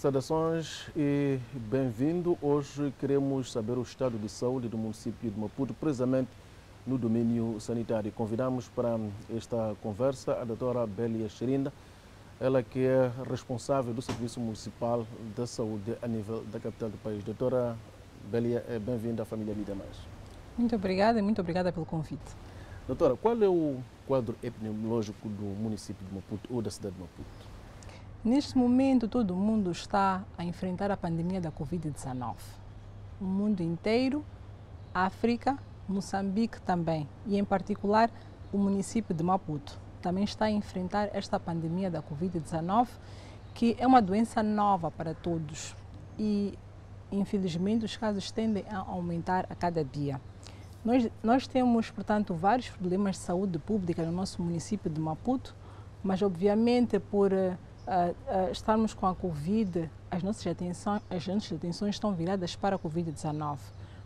Saudações e bem-vindo. Hoje queremos saber o estado de saúde do município de Maputo, precisamente no domínio sanitário. Convidamos para esta conversa a doutora Bélia Xerinda, ela que é responsável do Serviço Municipal da Saúde a nível da capital do país. Doutora Bélia, bem-vinda à família Vida Mais. Muito obrigada e muito obrigada pelo convite. Doutora, qual é o quadro epidemiológico do município de Maputo ou da cidade de Maputo? Neste momento, todo mundo está a enfrentar a pandemia da Covid-19. O mundo inteiro, a África, Moçambique também, e em particular o município de Maputo, também está a enfrentar esta pandemia da Covid-19, que é uma doença nova para todos e, infelizmente, os casos tendem a aumentar a cada dia. Nós temos, portanto, vários problemas de saúde pública no nosso município de Maputo, mas, obviamente, por estarmos com a Covid, as nossas atenções estão viradas para a Covid-19.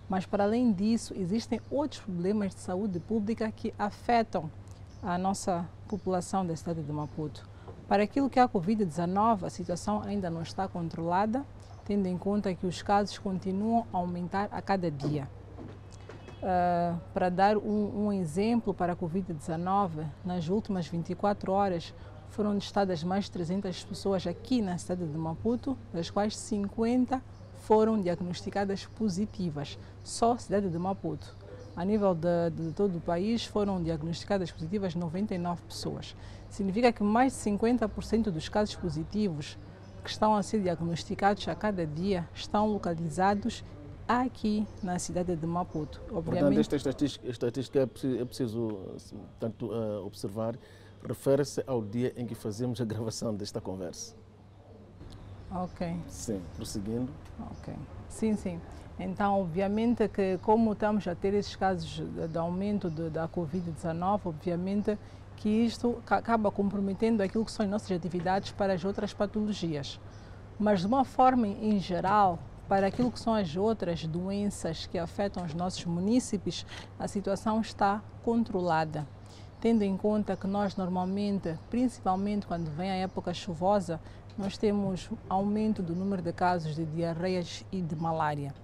Mas, para além disso, existem outros problemas de saúde pública que afetam a nossa população da cidade de Maputo. Para aquilo que é a Covid-19, a situação ainda não está controlada, tendo em conta que os casos continuam a aumentar a cada dia. Para dar um exemplo para a Covid-19, nas últimas 24 horas, foram testadas mais de 300 pessoas aqui na cidade de Maputo, das quais 50 foram diagnosticadas positivas, só a cidade de Maputo. A nível de todo o país foram diagnosticadas positivas 99 pessoas. Significa que mais de 50% dos casos positivos que estão a ser diagnosticados a cada dia estão localizados aqui na cidade de Maputo. Portanto, esta estatística é preciso tanto observar, refere-se ao dia em que fazemos a gravação desta conversa. Ok. Sim, prosseguindo. Ok. Sim. Então, obviamente que como estamos a ter esses casos de aumento da Covid-19, obviamente que isto acaba comprometendo aquilo que são as nossas atividades para as outras patologias. Mas, de uma forma em geral, para aquilo que são as outras doenças que afetam os nossos munícipes, a situação está controlada. Tendo em conta que nós normalmente, principalmente quando vem a época chuvosa, nós temos aumento do número de casos de diarreias e de malária.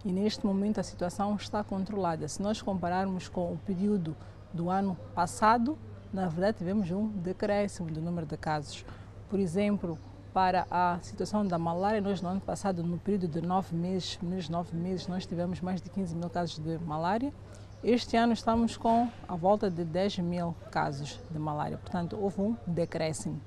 E neste momento a situação está controlada. Se nós compararmos com o período do ano passado, na verdade tivemos um decréscimo do número de casos. Por exemplo, para a situação da malária, nós no ano passado, no período de 9 meses, nós tivemos mais de 15 mil casos de malária. Este ano estamos com a volta de 10 mil casos de malária, portanto houve um decréscimo.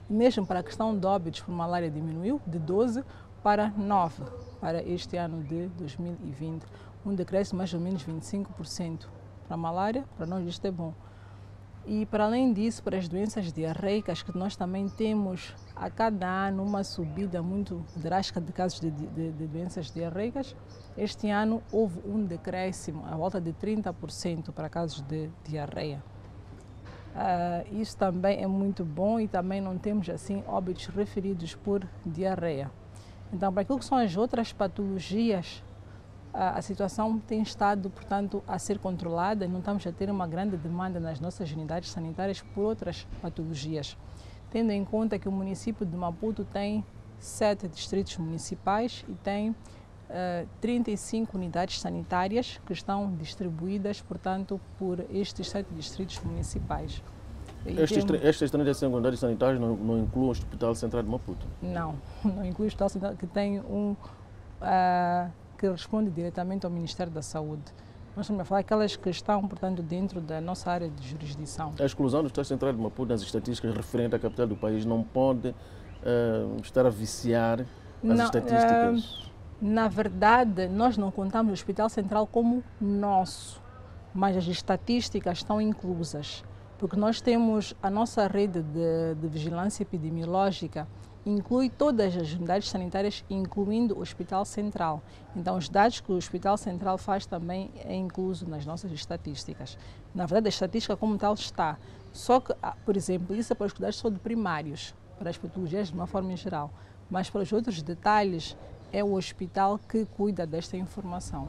E mesmo para a questão de óbitos por malária diminuiu de 12 para 9 para este ano de 2020, um decréscimo mais ou menos 25%. Para a malária, para nós isto é bom. E para além disso, para as doenças diarreicas, que nós também temos a cada ano uma subida muito drástica de casos de doenças diarreicas, este ano houve um decréscimo, a volta de 30% para casos de diarreia. Isso também é muito bom e também não temos assim óbitos referidos por diarreia. Então, para aquilo que são as outras patologias, a situação tem estado, portanto, a ser controlada e não estamos a ter uma grande demanda nas nossas unidades sanitárias por outras patologias. Tendo em conta que o município de Maputo tem 7 distritos municipais e tem 35 unidades sanitárias que estão distribuídas, portanto, por estes 7 distritos municipais. Estas 35 unidades sanitárias não incluem o Hospital Central de Maputo? Não inclui o Hospital Central, que tem que responde diretamente ao Ministério da Saúde. Nós estamos a falar aquelas que estão, portanto, dentro da nossa área de jurisdição. A exclusão do Hospital Central de Maputo nas estatísticas referentes à capital do país não pode estar a viciar as estatísticas? Na verdade, nós não contamos o Hospital Central como nosso, mas as estatísticas estão inclusas, porque nós temos a nossa rede de vigilância epidemiológica, inclui todas as unidades sanitárias, incluindo o Hospital Central. Então, os dados que o Hospital Central faz também é incluso nas nossas estatísticas. Na verdade, a estatística como tal está. Só que, por exemplo, isso é para os cuidados de saúde primários, para as patologias de uma forma em geral. Mas para os outros detalhes, é o hospital que cuida desta informação.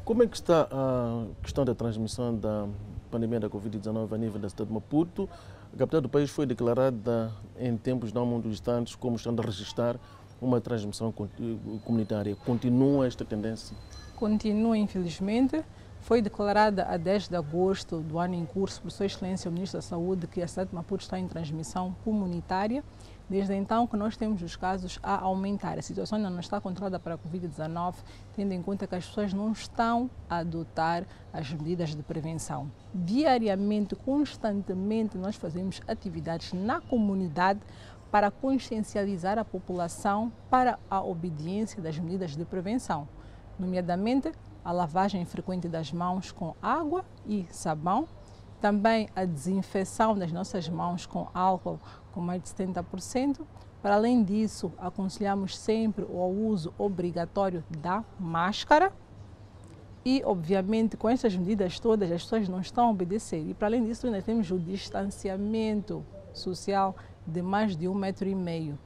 Como é que está a questão da transmissão da pandemia da Covid-19 a nível da cidade de Maputo? A capital do país foi declarada em tempos não muito distantes como estando a registrar uma transmissão comunitária. Continua esta tendência? Continua, infelizmente. Foi declarada a 10 de agosto do ano em curso por Sua Excelência o Ministro da Saúde que a cidade de Maputo está em transmissão comunitária. Desde então que nós temos os casos a aumentar. A situação ainda não está controlada para a Covid-19, tendo em conta que as pessoas não estão a adotar as medidas de prevenção. Diariamente, constantemente, nós fazemos atividades na comunidade para consciencializar a população para a obediência das medidas de prevenção, nomeadamente a lavagem frequente das mãos com água e sabão, também a desinfecção das nossas mãos com álcool com mais de 70%. Para além disso, aconselhamos sempre o uso obrigatório da máscara e, obviamente, com essas medidas todas, as pessoas não estão a obedecer. E, para além disso, ainda temos o distanciamento social de mais de 1,5 metro.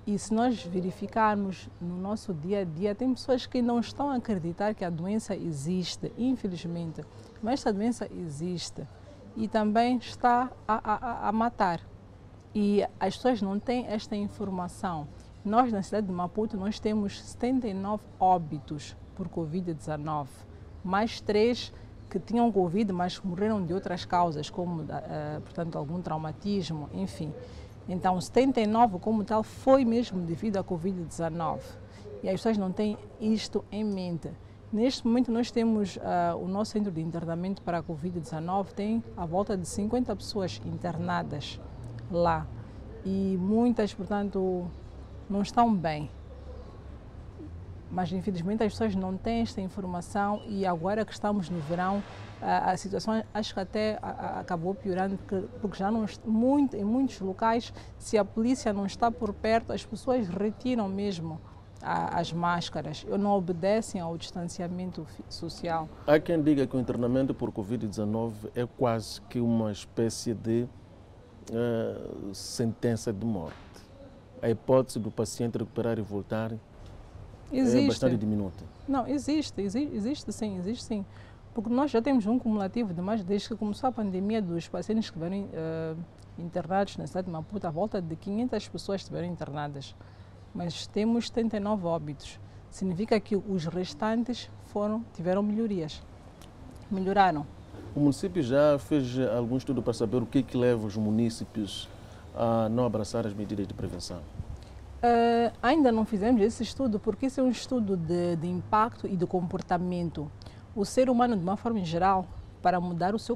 E se nós verificarmos no nosso dia a dia, tem pessoas que não estão a acreditar que a doença existe, infelizmente. Mas essa doença existe e também está a matar. E as pessoas não têm esta informação. Nós, na cidade de Maputo, nós temos 79 óbitos por Covid-19, mais 3 que tinham Covid, mas morreram de outras causas, como, portanto, algum traumatismo, enfim. Então, 79 como tal foi mesmo devido à Covid-19. E as pessoas não têm isto em mente. Neste momento, nós temos o nosso centro de internamento para a Covid-19, tem a volta de 50 pessoas internadas lá. E muitas, portanto, não estão bem. Mas, infelizmente, as pessoas não têm esta informação e agora que estamos no verão, a situação acho que até acabou piorando, porque já não, em muitos locais, se a polícia não está por perto, as pessoas retiram mesmo as máscaras, ou não obedecem ao distanciamento social. Há quem diga que o internamento por Covid-19 é quase que uma espécie de sentença de morte. A hipótese do paciente recuperar e voltar é bastante diminuta. Não, existe sim. Porque nós já temos um cumulativo de mais, desde que começou a pandemia, dos pacientes que estiveram internados na cidade de Maputo, à volta de 500 pessoas estiveram internadas. Mas temos 79 óbitos. Significa que os restantes tiveram melhorias. Melhoraram. O município já fez algum estudo para saber o que leva os munícipes a não abraçar as medidas de prevenção? Ainda não fizemos esse estudo, porque isso é um estudo de impacto e de comportamento. O ser humano, de uma forma geral, para mudar o seu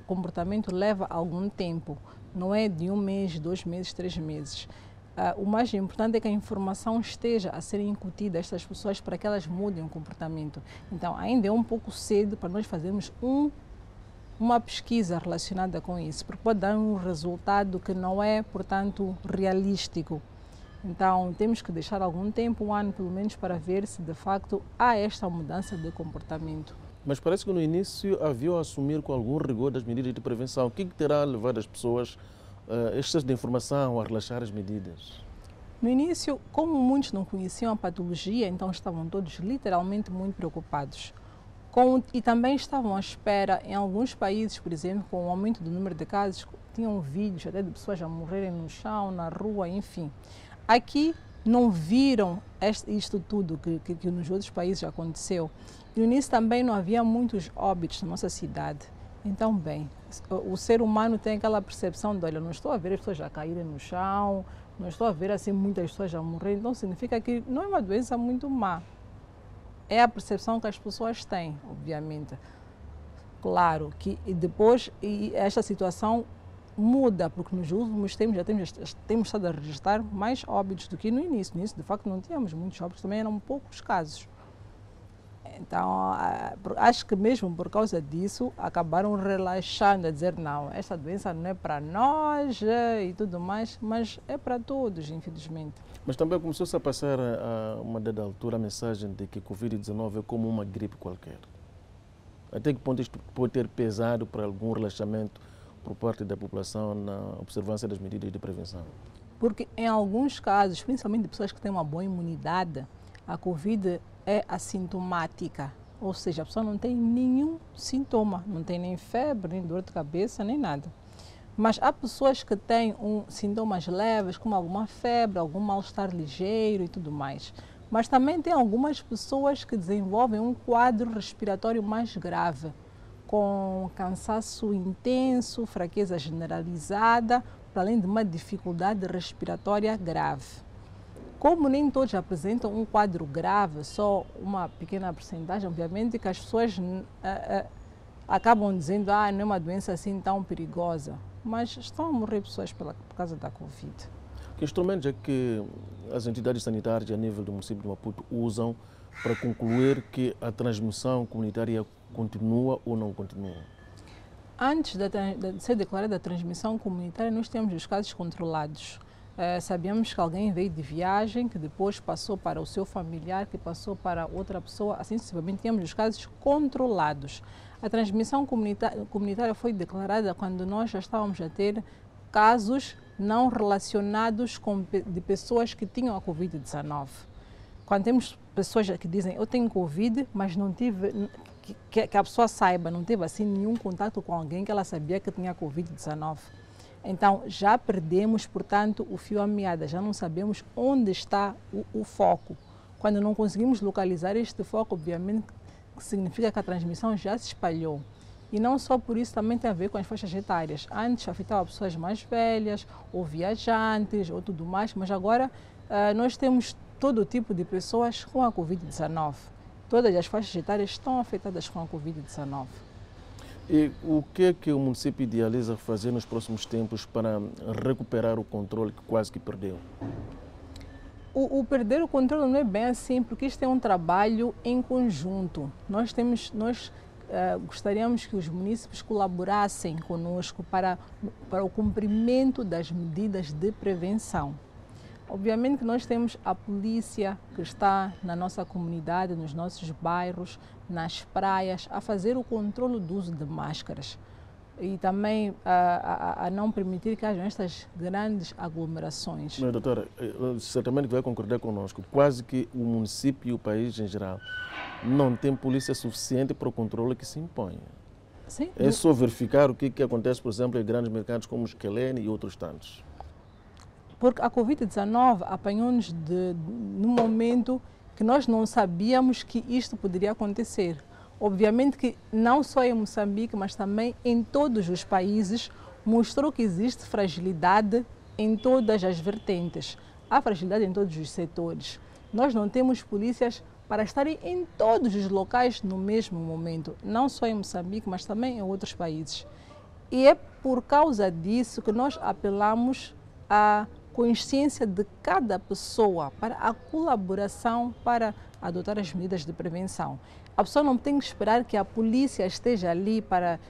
comportamento leva algum tempo. Não é de 1 mês, 2 meses, 3 meses. O mais importante é que a informação esteja a ser incutida a estas pessoas para que elas mudem o comportamento. Então, ainda é um pouco cedo para nós fazermos uma pesquisa relacionada com isso, porque pode dar um resultado que não é, portanto, realístico. Então, temos que deixar algum tempo, 1 ano pelo menos, para ver se de facto há esta mudança de comportamento. Mas parece que no início haviam a assumir com algum rigor das medidas de prevenção. O que terá levado as pessoas, excesso de informação, a relaxar as medidas? No início, como muitos não conheciam a patologia, então estavam todos literalmente muito preocupados. E também estavam à espera, em alguns países, por exemplo, com o aumento do número de casos, tinham vídeos até de pessoas a morrerem no chão, na rua, enfim. Aqui não viram isto tudo que nos outros países já aconteceu. E no início também não havia muitos óbitos na nossa cidade. Então, bem, o ser humano tem aquela percepção de, olha, não estou a ver as pessoas a caírem no chão, não estou a ver assim muitas pessoas a morrer, então significa que não é uma doença muito má. É a percepção que as pessoas têm, obviamente. Claro que depois esta situação muda, porque nos últimos tempos já temos estado a registrar mais óbitos do que no início. No início, de facto, não tínhamos muitos óbitos, também eram poucos casos. Então, acho que mesmo por causa disso, acabaram relaxando, a dizer, não, esta doença não é para nós e tudo mais, mas é para todos, infelizmente. Mas também começou-se a passar a uma dada altura a mensagem de que Covid-19 é como uma gripe qualquer. Até que ponto isto pode ter pesado para algum relaxamento por parte da população na observância das medidas de prevenção? Porque em alguns casos, principalmente de pessoas que têm uma boa imunidade, a Covid é assintomática. ou seja, a pessoa não tem nenhum sintoma, não tem nem febre, nem dor de cabeça, nem nada. Mas há pessoas que têm sintomas leves, como alguma febre, algum mal-estar ligeiro e tudo mais. Mas também tem algumas pessoas que desenvolvem um quadro respiratório mais grave, com cansaço intenso, fraqueza generalizada, para além de uma dificuldade respiratória grave. Como nem todos apresentam um quadro grave, só uma pequena porcentagem, obviamente, que as pessoas acabam dizendo não é uma doença assim tão perigosa, mas estão a morrer pessoas por causa da Covid. Que instrumentos é que as entidades sanitárias a nível do município de Maputo usam para concluir que a transmissão comunitária continua ou não continua? Antes de ser declarada a transmissão comunitária, nós temos os casos controlados. Sabíamos que alguém veio de viagem, que depois passou para o seu familiar, que passou para outra pessoa, assim sucessivamente. Temos os casos controlados. A transmissão comunitária foi declarada quando nós já estávamos a ter casos não relacionados de pessoas que tinham a Covid-19. Quando temos pessoas que dizem, eu tenho Covid, mas não tive, que a pessoa saiba, não teve assim nenhum contato com alguém que ela sabia que tinha Covid-19. Então, já perdemos, portanto, o fio à meada, já não sabemos onde está o foco. Quando não conseguimos localizar este foco, obviamente, significa que a transmissão já se espalhou. E não só por isso, também tem a ver com as faixas etárias. Antes afetava pessoas mais velhas, ou viajantes, ou tudo mais, mas agora nós temos todo tipo de pessoas com a Covid-19. Todas as faixas etárias estão afetadas com a Covid-19. E o que é que o município idealiza fazer nos próximos tempos para recuperar o controle que quase que perdeu? O perder o controle não é bem assim, porque isto é um trabalho em conjunto. Nós gostaríamos que os munícipes colaborassem conosco para o cumprimento das medidas de prevenção. Obviamente que nós temos a polícia que está na nossa comunidade, nos nossos bairros, nas praias, a fazer o controle do uso de máscaras e também a não permitir que hajam estas grandes aglomerações. Mas, doutora, certamente vai concordar conosco, quase que o município e o país em geral não tem polícia suficiente para o controle que se impõe. Sim. É só verificar o que acontece, por exemplo, em grandes mercados como os Quelene e outros tantos. Porque a Covid-19 apanhou-nos num momento que nós não sabíamos que isto poderia acontecer. Obviamente que não só em Moçambique, mas também em todos os países, mostrou que existe fragilidade em todas as vertentes. Há fragilidade em todos os setores. Nós não temos polícias para estarem em todos os locais no mesmo momento, não só em Moçambique, mas também em outros países. E é por causa disso que nós apelamos à consciência de cada pessoa, para a colaboração para adotar as medidas de prevenção. A pessoa não tem que esperar que a polícia esteja ali para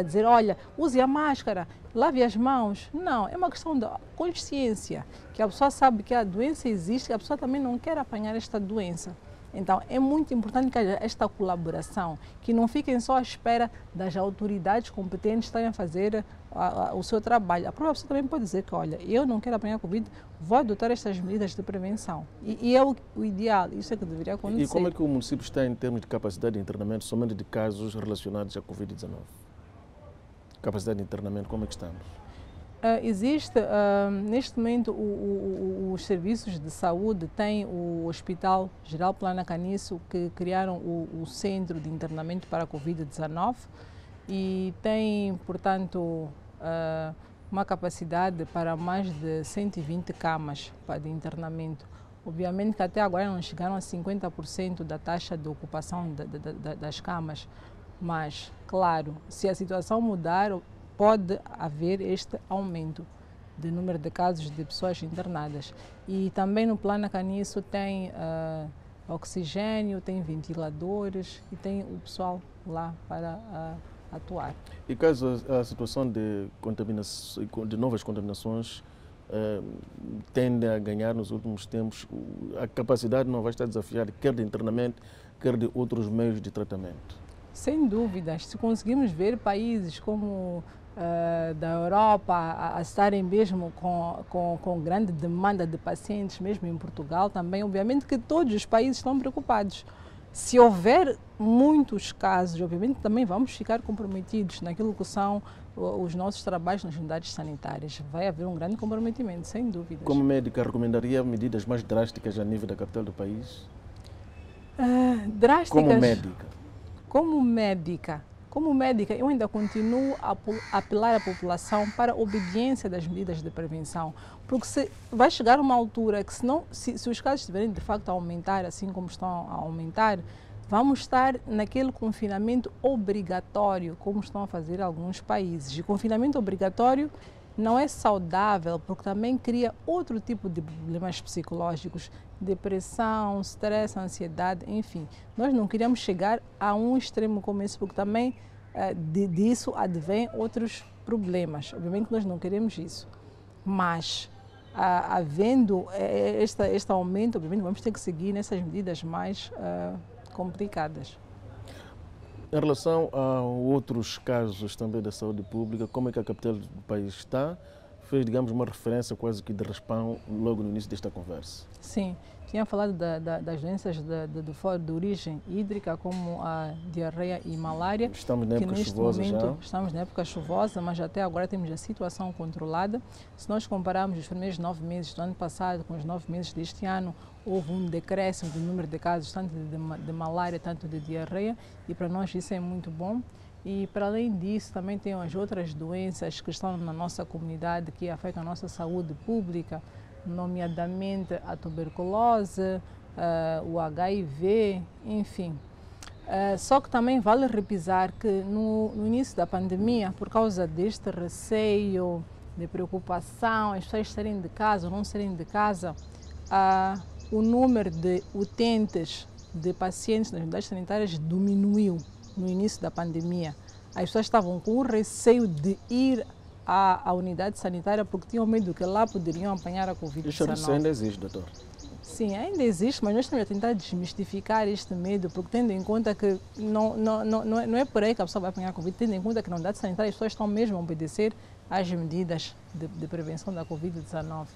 dizer, olha, use a máscara, lave as mãos. Não, é uma questão de consciência, que a pessoa sabe que a doença existe e a pessoa também não quer apanhar esta doença. Então, é muito importante que haja esta colaboração, que não fiquem só à espera das autoridades competentes estarem a fazer o seu trabalho. A própria pessoa também pode dizer que, olha, eu não quero apanhar a Covid, vou adotar estas medidas de prevenção. E é o ideal, isso é que deveria acontecer. E como é que o município está em termos de capacidade de internamento somente de casos relacionados à Covid-19? Capacidade de internamento, como é que estamos? Existe, neste momento, os serviços de saúde têm o Hospital Geral Plana Caniço, que criaram o Centro de Internamento para a Covid-19 e tem, portanto, uma capacidade para mais de 120 camas de internamento. Obviamente que até agora não chegaram a 50% da taxa de ocupação das camas, mas, claro, se a situação mudar, pode haver este aumento de número de casos de pessoas internadas. E também no Plana Caniço tem oxigênio, tem ventiladores e tem o pessoal lá para atuar. E caso a situação de novas contaminações tende a ganhar nos últimos tempos, a capacidade não vai estar desafiada, quer de internamento, quer de outros meios de tratamento? Sem dúvidas. Se conseguimos ver países como da Europa a estarem mesmo com grande demanda de pacientes, mesmo em Portugal também, obviamente que todos os países estão preocupados. Se houver muitos casos, obviamente também vamos ficar comprometidos naquilo que são os nossos trabalhos nas unidades sanitárias. Vai haver um grande comprometimento, sem dúvida. Como médica, recomendaria medidas mais drásticas a nível da capital do país? Drásticas? Como médica? Como médica, eu ainda continuo a apelar à população para a obediência das medidas de prevenção, porque vai chegar uma altura que se os casos estiverem de facto a aumentar, assim como estão a aumentar, vamos estar naquele confinamento obrigatório, como estão a fazer alguns países. E confinamento obrigatório não é saudável, porque também cria outro tipo de problemas psicológicos, depressão, stress, ansiedade, enfim. Nós não queríamos chegar a um extremo como esse, porque também disso advém outros problemas. Obviamente que nós não queremos isso, mas havendo este aumento, obviamente vamos ter que seguir nessas medidas mais complicadas. Em relação a outros casos também da saúde pública, como é que a capital do país está? Fez, digamos, uma referência quase que de raspão logo no início desta conversa. Sim, tinha falado das doenças de origem hídrica, como a diarreia e malária. Estamos na época chuvosa já. Estamos na época chuvosa, mas até agora temos a situação controlada. Se nós compararmos os primeiros 9 meses do ano passado com os 9 meses deste ano, houve um decréscimo do número de casos, tanto de malária, tanto de diarreia, e para nós isso é muito bom. E para além disso, também tem as outras doenças que estão na nossa comunidade, que afetam a nossa saúde pública, nomeadamente a tuberculose, o HIV, enfim. Só que também vale repisar que no início da pandemia, por causa deste receio, de preocupação, as pessoas saírem de casa ou não saírem de casa, o número de utentes de pacientes nas unidades sanitárias diminuiu no início da pandemia. As pessoas estavam com o receio de ir à unidade sanitária porque tinham medo que lá poderiam apanhar a Covid-19. Isso ainda existe, doutor? Sim, ainda existe, mas nós estamos a tentar desmistificar este medo, porque tendo em conta que não é por aí que a pessoa vai apanhar a Covid, tendo em conta que na unidade sanitária as pessoas estão mesmo a obedecer às medidas de prevenção da Covid-19.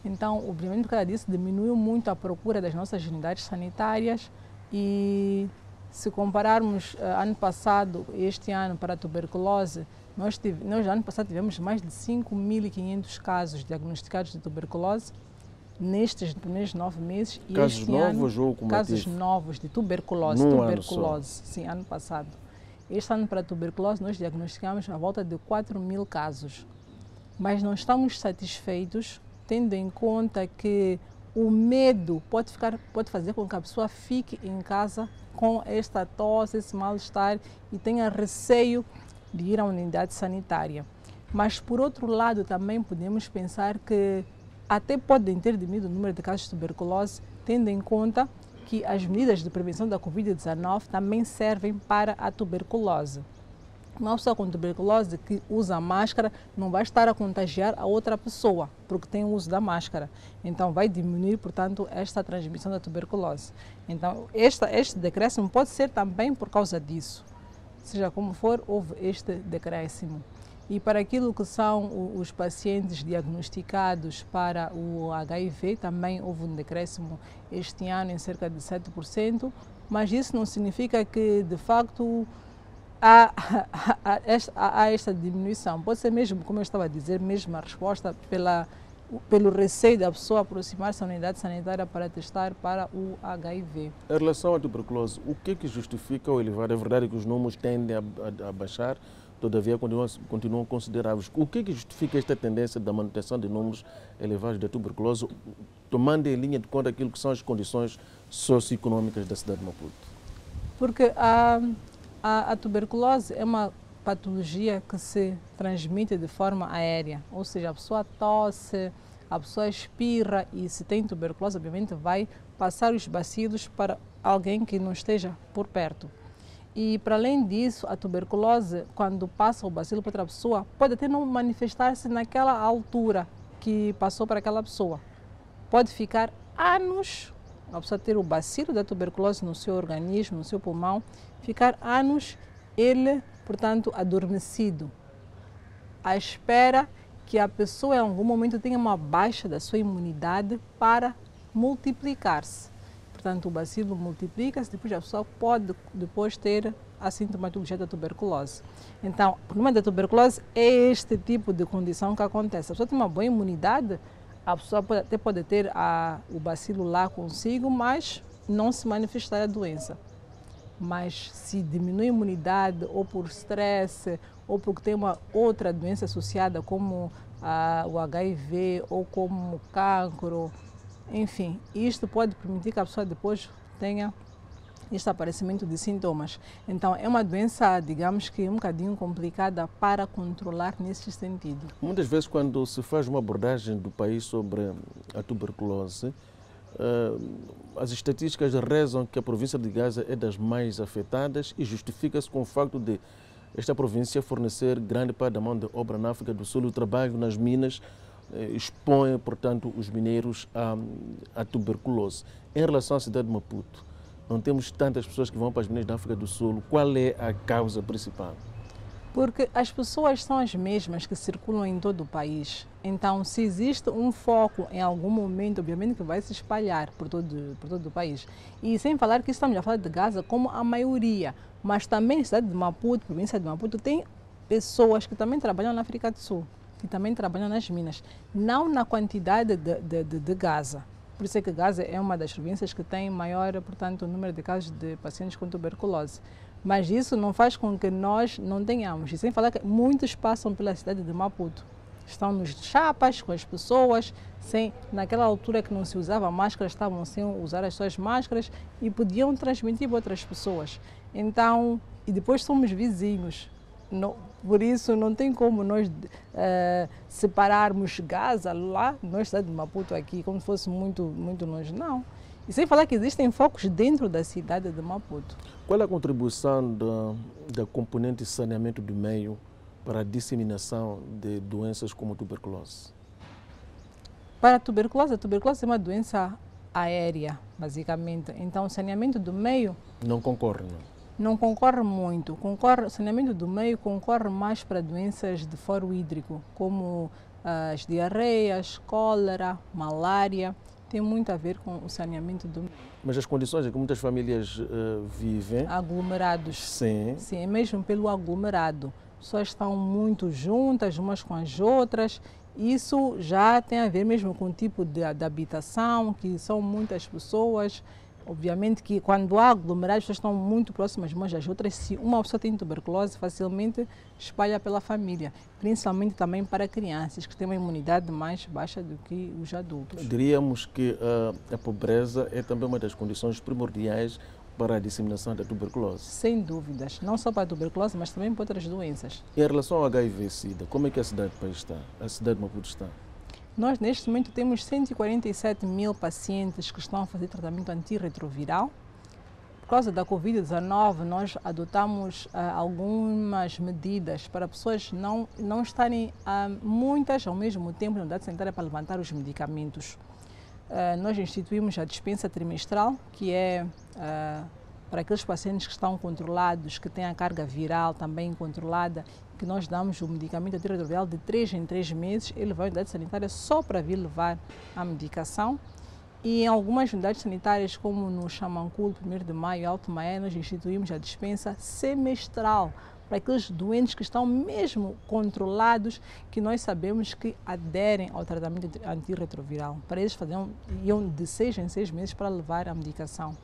Então, obviamente, por causa disso, diminuiu muito a procura das nossas unidades sanitárias e se compararmos ano passado e este ano para a tuberculose, nós ano passado tivemos mais de 5.500 casos diagnosticados de tuberculose nestes primeiros 9 meses. E casos este novos ano, ou como casos novos de tuberculose. Sim, ano passado. Este ano para a tuberculose nós diagnosticamos a volta de 4.000 casos. Mas não estamos satisfeitos, tendo em conta que o medo pode fazer com que a pessoa fique em casa com esta tosse, esse mal-estar e tenha receio de ir à unidade sanitária. Mas, por outro lado, também podemos pensar que até podem ter diminuído o número de casos de tuberculose, tendo em conta que as medidas de prevenção da Covid-19 também servem para a tuberculose. Uma pessoa com tuberculose que usa máscara não vai estar a contagiar a outra pessoa, porque tem o uso da máscara. Então, vai diminuir, portanto, esta transmissão da tuberculose. Então, este decréscimo pode ser também por causa disso. Seja como for, houve este decréscimo. E para aquilo que são os pacientes diagnosticados para o HIV, também houve um decréscimo este ano em cerca de 7%, mas isso não significa que, de facto, há esta diminuição. Pode ser mesmo, como eu estava a dizer, mesmo a resposta pelo receio da pessoa aproximar-se à unidade sanitária para testar para o HIV. Em relação à tuberculose, o que é que justifica o elevado? É verdade que os números tendem a baixar, todavia continuam consideráveis. O que é que justifica esta tendência da manutenção de números elevados de tuberculose, tomando em linha de conta aquilo que são as condições socioeconômicas da cidade de Maputo? Porque a tuberculose é uma patologia que se transmite de forma aérea, ou seja, a pessoa tosse, a pessoa espirra e se tem tuberculose, obviamente vai passar os bacilos para alguém que não esteja por perto. E para além disso, a tuberculose, quando passa o bacilo para outra pessoa, pode até não manifestar-se naquela altura que passou para aquela pessoa. Pode ficar anos, a pessoa ter o bacilo da tuberculose no seu organismo, no seu pulmão, ficar anos ele, portanto, adormecido, à espera que a pessoa em algum momento tenha uma baixa da sua imunidade para multiplicar-se. portanto, o bacilo multiplica-se, depois a pessoa pode depois ter a sintomatologia da tuberculose. Então, o problema da tuberculose é este tipo de condição que acontece. A pessoa tem uma boa imunidade, a pessoa até pode ter o bacilo lá consigo, mas não se manifestar a doença. Mas se diminui a imunidade, ou por estresse, ou porque tem uma outra doença associada, como o HIV, ou como o cancro, enfim, isto pode permitir que a pessoa depois tenha este aparecimento de sintomas. Então, é uma doença, digamos que um bocadinho complicada para controlar nesse sentido. Muitas vezes, quando se faz uma abordagem do país sobre a tuberculose, as estatísticas rezam que a província de Gaza é das mais afetadas e justifica-se com o facto de esta província fornecer grande parte da mão de obra na África do Sul. O trabalho nas minas expõe, portanto, os mineiros à tuberculose. Em relação à cidade de Maputo, não temos tantas pessoas que vão para as minas da África do Sul. Qual é a causa principal? Porque as pessoas são as mesmas que circulam em todo o país. Então, se existe um foco em algum momento, obviamente que vai se espalhar por todo o país. E sem falar que estamos a falar de Gaza como a maioria, mas também na cidade de Maputo, província de Maputo, tem pessoas que também trabalham na África do Sul, que também trabalham nas minas, não na quantidade de Gaza. Por isso é que Gaza é uma das províncias que tem maior, portanto, número de casos de pacientes com tuberculose. Mas isso não faz com que nós não tenhamos. E sem falar que muitos passam pela cidade de Maputo. Estão nos chapas com as pessoas, naquela altura que não se usava máscara, estavam sem usar as suas máscaras e podiam transmitir para outras pessoas. Então, e depois somos vizinhos. Por isso, não tem como nós separarmos Gaza lá, nós cidade de Maputo aqui, como se fosse muito, muito longe. Não. E sem falar que existem focos dentro da cidade de Maputo. Qual é a contribuição da componente saneamento do meio para a disseminação de doenças como tuberculose? Para a tuberculose é uma doença aérea, basicamente. Então, o saneamento do meio... Não concorre, não? Não concorre muito. O saneamento do meio concorre mais para doenças de foro hídrico, como as diarreias, cólera, malária. Tem muito a ver com o saneamento do meio. Mas as condições em que muitas famílias vivem... Aglomerados. Sim. Sim, é mesmo pelo aglomerado. As pessoas estão muito juntas umas com as outras. Isso já tem a ver mesmo com o tipo de habitação, que são muitas pessoas. Obviamente que quando há aglomerados, as pessoas estão muito próximas umas das outras. Se uma pessoa tem tuberculose, facilmente espalha pela família, principalmente também para crianças, que têm uma imunidade mais baixa do que os adultos. Diríamos que a pobreza é também uma das condições primordiais para a disseminação da tuberculose. Sem dúvidas, não só para a tuberculose, mas também para outras doenças. Em relação ao HIV-Sida, como é que a cidade do país está? A cidade de Maputo está? Nós, neste momento, temos 147 mil pacientes que estão a fazer tratamento antirretroviral. Por causa da Covid-19, nós adotamos algumas medidas para pessoas não estarem muitas ao mesmo tempo na unidade sanitária para levantar os medicamentos. Nós instituímos a dispensa trimestral, que é para aqueles pacientes que estão controlados, que têm a carga viral também controlada, que nós damos o medicamento antirretroviral de 3 em 3 meses. Ele vai à unidade sanitária só para vir levar a medicação. E em algumas unidades sanitárias, como no Xamancul, 1º de Maio e Alto Maé, nós instituímos a dispensa semestral para aqueles doentes que estão mesmo controlados, que nós sabemos que aderem ao tratamento antirretroviral. Para eles iam de 6 em 6 meses para levar a medicação.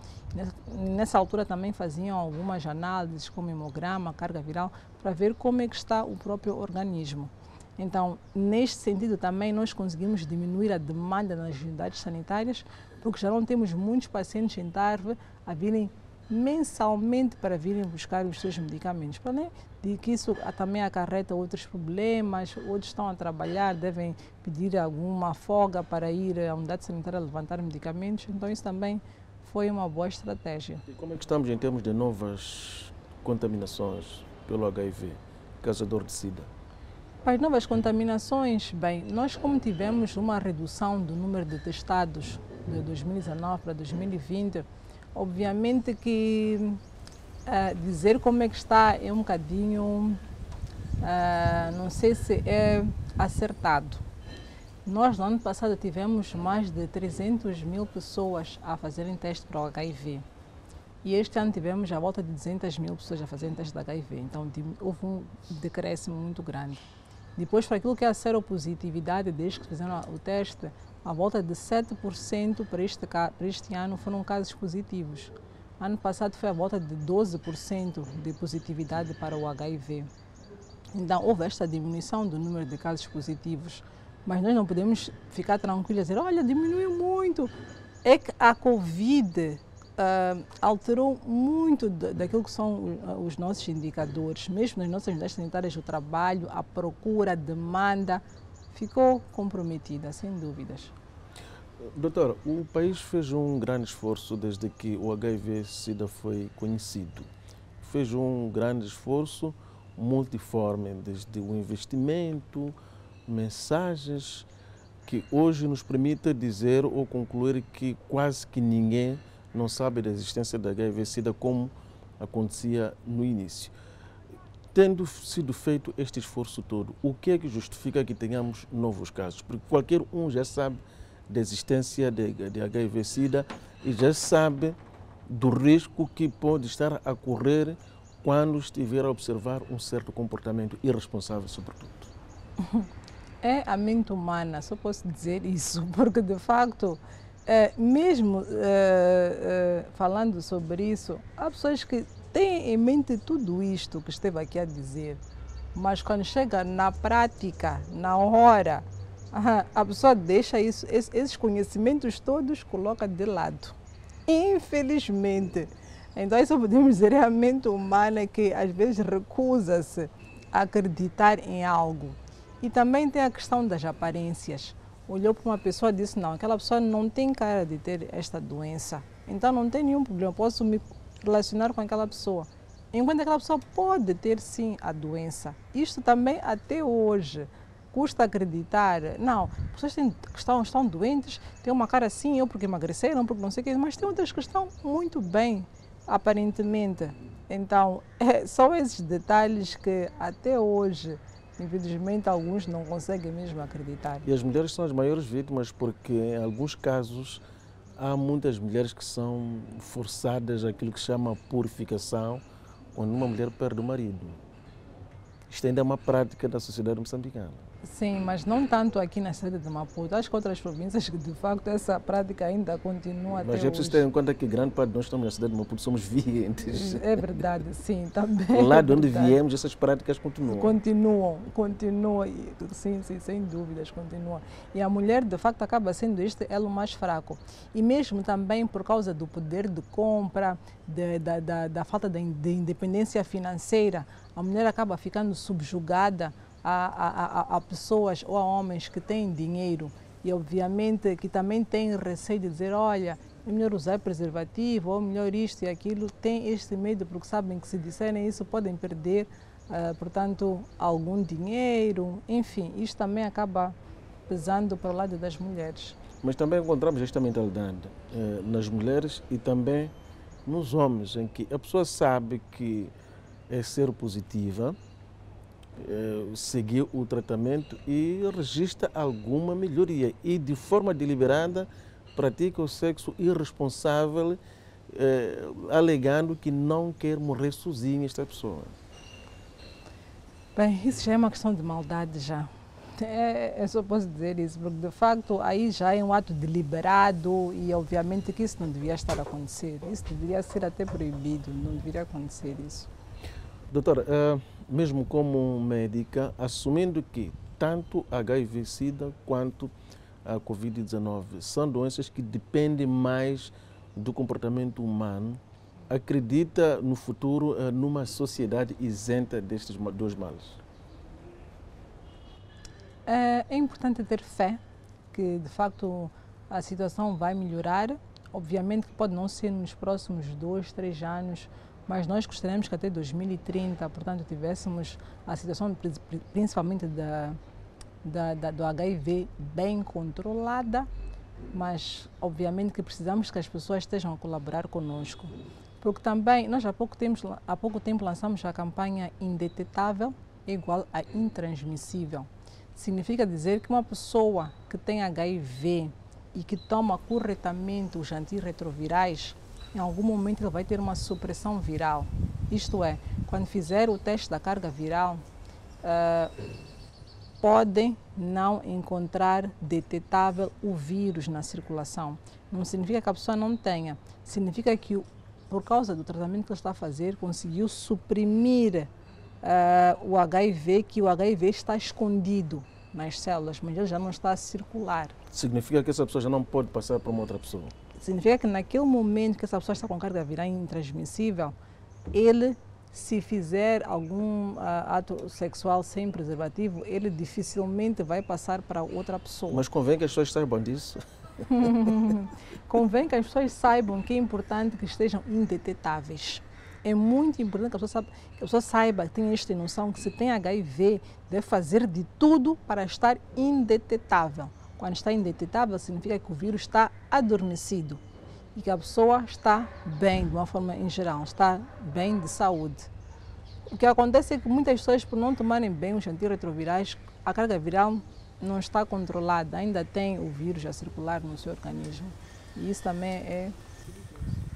Nessa altura também faziam algumas análises, como hemograma, carga viral, para ver como é que está o próprio organismo. Então, neste sentido também nós conseguimos diminuir a demanda nas unidades sanitárias, porque já não temos muitos pacientes em Tarve a virem mensalmente para virem buscar os seus medicamentos. Para além de que isso também acarreta outros problemas, outros estão a trabalhar, devem pedir alguma folga para ir à unidade sanitária levantar medicamentos, então isso também foi uma boa estratégia. E como é que estamos em termos de novas contaminações pelo HIV, causador de SIDA? Para as novas contaminações, bem, nós como tivemos uma redução do número de testados de 2019 para 2020, obviamente que dizer como é que está é um bocadinho, não sei se é acertado, Nós, no ano passado, tivemos mais de 300 mil pessoas a fazerem teste para o HIV. E este ano tivemos à volta de 200 mil pessoas a fazerem teste de HIV. Então, houve um decréscimo muito grande. Depois, para aquilo que é a seropositividade, desde que fizeram o teste, à volta de 7% para este ano foram casos positivos. Ano passado foi à volta de 12% de positividade para o HIV. Então, houve esta diminuição do número de casos positivos. Mas nós não podemos ficar tranquilos e dizer, olha, diminuiu muito. É que a Covid alterou muito daquilo que são os nossos indicadores. Mesmo nas nossas unidades sanitárias, o trabalho, a procura, a demanda, ficou comprometida, sem dúvidas. Doutora, o país fez um grande esforço desde que o HIV-Sida foi conhecido. Fez um grande esforço multiforme, desde o investimento, mensagens que hoje nos permite dizer ou concluir que quase que ninguém não sabe da existência da HIV-Sida como acontecia no início. Tendo sido feito este esforço todo, o que é que justifica que tenhamos novos casos? Porque qualquer um já sabe da existência de HIV-Sida e já sabe do risco que pode estar a correr quando estiver a observar um certo comportamento irresponsável, sobretudo. É a mente humana, só posso dizer isso, porque de facto, mesmo falando sobre isso, há pessoas que têm em mente tudo isto que esteve aqui a dizer, mas quando chega na prática, na hora, a pessoa deixa isso, esses conhecimentos todos coloca de lado. Infelizmente. Então, isso podemos dizer é a mente humana que às vezes recusa-se a acreditar em algo. E também tem a questão das aparências. Olhou para uma pessoa e disse, não, aquela pessoa não tem cara de ter esta doença. Então não tem nenhum problema, posso me relacionar com aquela pessoa. Enquanto aquela pessoa pode ter sim a doença. Isto também até hoje custa acreditar. Não, pessoas estão doentes, têm uma cara assim, eu porque emagreceram, porque não sei o que, mas tem outras que estão muito bem, aparentemente. Então, são esses detalhes que até hoje, infelizmente, alguns não conseguem mesmo acreditar. E as mulheres são as maiores vítimas porque, em alguns casos, há muitas mulheres que são forçadas àquilo que se chama purificação, quando uma mulher perde o marido. Isto ainda é uma prática da sociedade moçambicana. Sim, mas não tanto aqui na cidade de Maputo. Acho que outras províncias que, de facto, essa prática ainda continua até hoje. Mas é preciso ter em conta que grande parte de nós estamos na cidade de Maputo somos vientes. É verdade, sim, também. O lado onde viemos, essas práticas continuam. Continuam, sim, sem dúvidas, continuam. E a mulher, de facto, acaba sendo este elo mais fraco. E mesmo também por causa do poder de compra, da falta de independência financeira, a mulher acaba ficando subjugada a pessoas ou a homens que têm dinheiro e obviamente que também têm receio de dizer, olha, é melhor usar preservativo ou melhor isto e aquilo, tem este medo porque sabem que se disserem isso podem perder, portanto, algum dinheiro, enfim, isto também acaba pesando para o lado das mulheres. Mas também encontramos esta mentalidade nas mulheres e também nos homens, em que a pessoa sabe que é seropositiva, seguir o tratamento e registra alguma melhoria e de forma deliberada pratica o sexo irresponsável, alegando que não quer morrer sozinha esta pessoa. Bem, isso já é uma questão de maldade já. Eu só posso dizer isso, porque de facto aí já é um ato deliberado e obviamente que isso não devia estar a acontecer. Isso deveria ser até proibido, não deveria acontecer isso. Doutora, mesmo como médica, assumindo que tanto HIV-Sida quanto a Covid-19 são doenças que dependem mais do comportamento humano, acredita no futuro numa sociedade isenta destes dois males? É importante ter fé que de facto a situação vai melhorar. Obviamente que pode não ser nos próximos 2, 3 anos, mas nós gostaríamos que até 2030, portanto, tivéssemos a situação principalmente do HIV bem controlada, mas obviamente que precisamos que as pessoas estejam a colaborar conosco. Porque também, nós há pouco tempo lançamos a campanha Indetetável igual a intransmissível. significa dizer que uma pessoa que tem HIV e que toma corretamente os antirretrovirais, em algum momento ele vai ter uma supressão viral. Isto é, quando fizer o teste da carga viral, podem não encontrar detetável o vírus na circulação. Não significa que a pessoa não tenha, significa que por causa do tratamento que ele está a fazer, conseguiu suprimir o HIV, que o HIV está escondido nas células, mas ele já não está a circular. Significa que essa pessoa já não pode passar para uma outra pessoa? Significa que naquele momento que essa pessoa está com carga viral intransmissível, ele, se fizer algum ato sexual sem preservativo, ele dificilmente vai passar para outra pessoa. Mas convém que as pessoas saibam disso? Convém que as pessoas saibam que é importante que estejam indetetáveis. É muito importante que a pessoa saiba, que tenha esta noção que se tem HIV, deve fazer de tudo para estar indetetável. Quando está indetetável, significa que o vírus está adormecido e que a pessoa está bem, de uma forma em geral, está bem de saúde. O que acontece é que muitas pessoas, por não tomarem bem os antirretrovirais, a carga viral não está controlada, ainda tem o vírus a circular no seu organismo. E isso também é...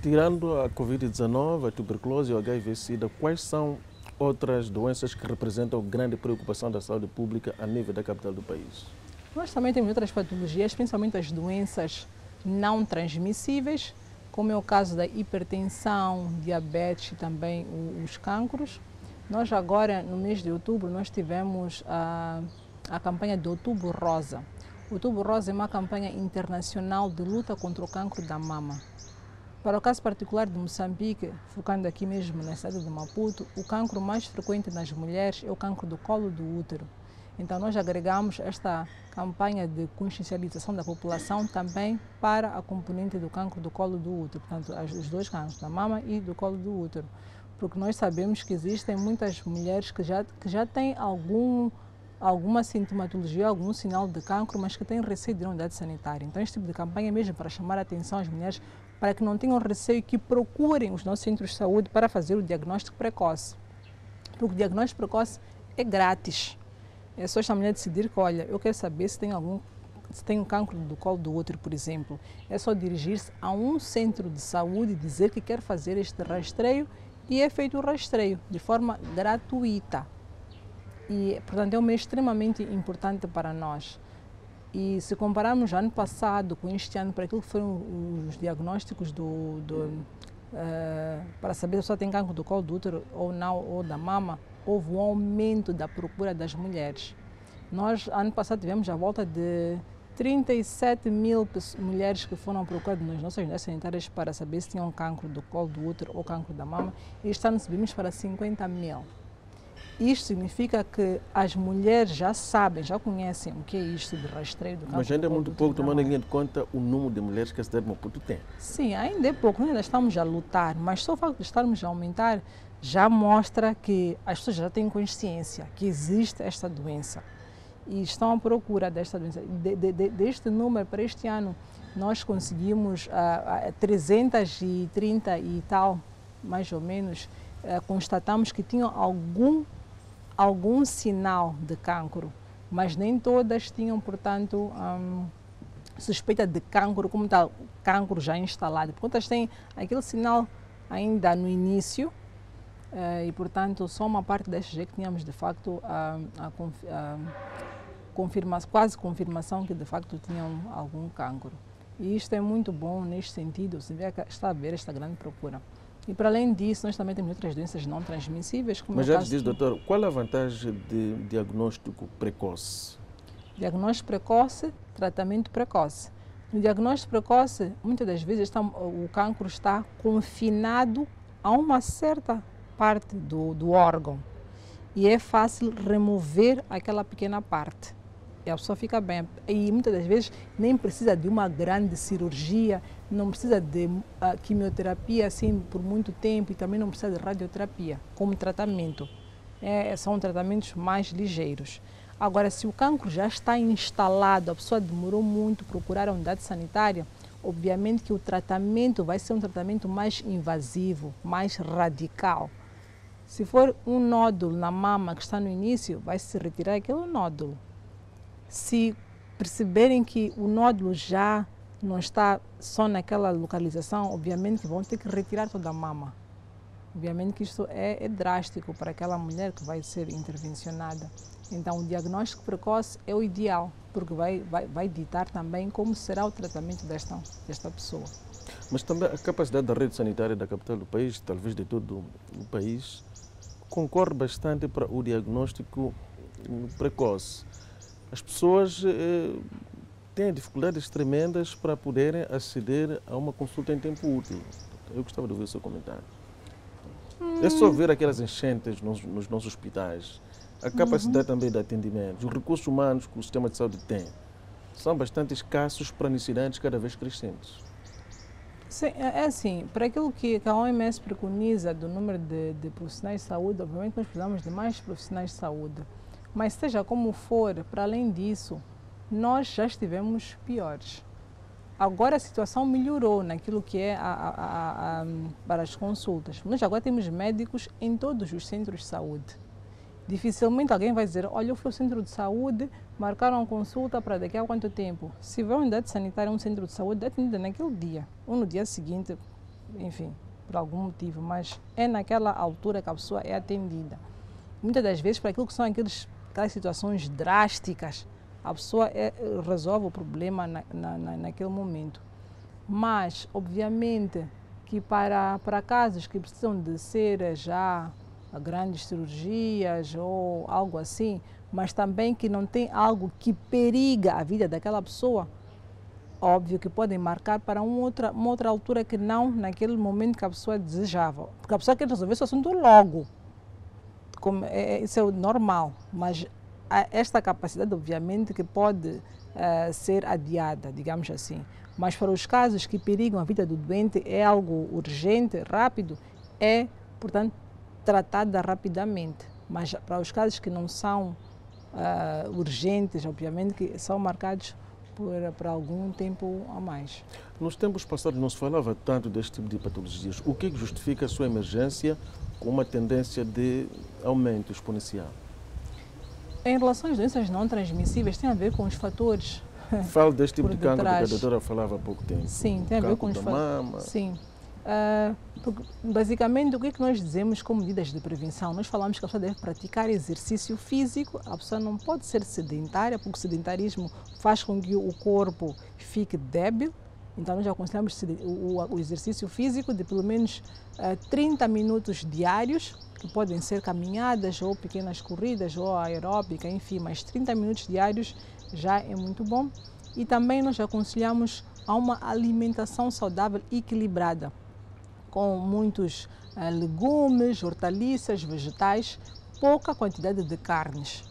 Tirando a Covid-19, a tuberculose e o HIV-Sida, quais são outras doenças que representam grande preocupação da saúde pública a nível da capital do país? Nós também temos outras patologias, principalmente as doenças não transmissíveis, como é o caso da hipertensão, diabetes e também os cancros. Nós agora, no mês de outubro, nós tivemos a campanha de Outubro Rosa. Outubro Rosa é uma campanha internacional de luta contra o cancro da mama. Para o caso particular de Moçambique, focando aqui mesmo na cidade de Maputo, o cancro mais frequente nas mulheres é o cancro do colo do útero. Então nós agregamos esta campanha de consciencialização da população também para a componente do cancro do colo do útero, portanto os dois cancros, da mama e do colo do útero. Porque nós sabemos que existem muitas mulheres que já têm alguma sintomatologia, algum sinal de cancro, mas que têm receio de ir à unidade sanitária. Então este tipo de campanha é mesmo para chamar a atenção às mulheres para que não tenham receio e que procurem os nossos centros de saúde para fazer o diagnóstico precoce. Porque o diagnóstico precoce é grátis. É só esta mulher decidir que, olha, eu quero saber se tem um cancro do colo do útero, por exemplo. É só dirigir-se a um centro de saúde e dizer que quer fazer este rastreio e é feito o rastreio de forma gratuita. E, portanto, é um mês extremamente importante para nós. E se compararmos ano passado com este ano, para aquilo que foram os diagnósticos para saber se a pessoa tem cancro do colo do útero ou não, ou da mama, houve um aumento da procura das mulheres. Nós, ano passado, tivemos a volta de 37 mil mulheres que foram procuradas nas nossas unidades sanitárias para saber se tinham cancro do colo do útero ou cancro da mama. E este ano subimos para 50 mil. Isto significa que as mulheres já sabem, já conhecem o que é isto de rastreio do cancro. Mas ainda é muito pouco, tomando em conta o número de mulheres que a cidade de Maputo tem. Sim, ainda é pouco, nós ainda estamos a lutar, mas só o facto de estarmos a aumentar já mostra que as pessoas já têm consciência que existe esta doença e estão à procura desta doença. Deste número para este ano, nós conseguimos 330 e tal, mais ou menos, constatamos que tinham algum sinal de cancro, mas nem todas tinham, portanto, suspeita de cancro como tal, cancro já instalado. Porque outras têm aquele sinal ainda no início e, portanto, só uma parte destes é que tínhamos, de facto, quase confirmação que, de facto, tinham algum cancro. E isto é muito bom neste sentido, se vê que está a haver esta grande procura. E para além disso, nós também temos outras doenças não transmissíveis. Como mas já diz, doutor, qual é a vantagem de diagnóstico precoce? Diagnóstico precoce, tratamento precoce. No diagnóstico precoce, muitas das vezes o cancro está confinado a uma certa parte do órgão e é fácil remover aquela pequena parte. E a pessoa fica bem. E muitas das vezes nem precisa de uma grande cirurgia, não precisa de quimioterapia assim por muito tempo e também não precisa de radioterapia como tratamento. São tratamentos mais ligeiros. Agora, se o cancro já está instalado, a pessoa demorou muito a procurar a unidade sanitária, obviamente que o tratamento vai ser um tratamento mais invasivo, mais radical. Se for um nódulo na mama que está no início, vai se retirar aquele nódulo. se perceberem que o nódulo já não está só naquela localização, obviamente que vão ter que retirar toda a mama. Obviamente que isto é drástico para aquela mulher que vai ser intervencionada. Então, o diagnóstico precoce é o ideal, porque vai ditar também como será o tratamento desta pessoa. Mas também a capacidade da rede sanitária da capital do país, talvez de todo o país, concorre bastante para o diagnóstico precoce. As pessoas têm dificuldades tremendas para poderem aceder a uma consulta em tempo útil. Eu gostava de ouvir o seu comentário. É só ver aquelas enchentes nos nossos hospitais, a capacidade também de atendimento, os recursos humanos que o sistema de saúde tem, são bastante escassos para necessidades cada vez crescentes. Sim, é assim, para aquilo que a OMS preconiza do número de profissionais de saúde, obviamente nós precisamos de mais profissionais de saúde, mas seja como for, para além disso, nós já estivemos piores. Agora a situação melhorou naquilo que é para as consultas. Nós agora temos médicos em todos os centros de saúde. Dificilmente alguém vai dizer, olha, eu fui ao centro de saúde, marcaram a consulta para daqui a quanto tempo. Se vai uma unidade sanitária um centro de saúde, é atendida naquele dia, ou no dia seguinte, enfim, por algum motivo, mas é naquela altura que a pessoa é atendida. Muitas das vezes, para aquilo que são aquelas situações drásticas, a pessoa resolve o problema naquele momento. Mas, obviamente, que para casos que precisam de ser já grandes cirurgias ou algo assim, mas também que não tem algo que periga a vida daquela pessoa, óbvio que podem marcar para uma outra altura que não naquele momento que a pessoa desejava. Porque a pessoa quer resolver esse assunto logo. Isso é o normal, mas esta capacidade, obviamente, que pode ser adiada, digamos assim. Mas para os casos que perigam a vida do doente, é algo urgente, rápido, portanto, tratada rapidamente. Mas para os casos que não são urgentes, obviamente, que são marcados por algum tempo a mais. Nos tempos passados não se falava tanto deste tipo de patologias. O que justifica a sua emergência com uma tendência de aumento exponencial? Em relação às doenças não transmissíveis, tem a ver com os fatores. Falo deste tipo de cancro que a doutora falava há pouco tempo. Sim, tem a ver com os fatores. Sim. Basicamente, o que é que nós dizemos como medidas de prevenção? Nós falamos que a pessoa deve praticar exercício físico, a pessoa não pode ser sedentária, porque o sedentarismo faz com que o corpo fique débil. Então, nós aconselhamos o exercício físico de pelo menos 30 minutos diários, que podem ser caminhadas ou pequenas corridas ou aeróbica, enfim, mas 30 minutos diários já é muito bom. E também nós aconselhamos a uma alimentação saudável e equilibrada, com muitos legumes, hortaliças, vegetais, pouca quantidade de carnes.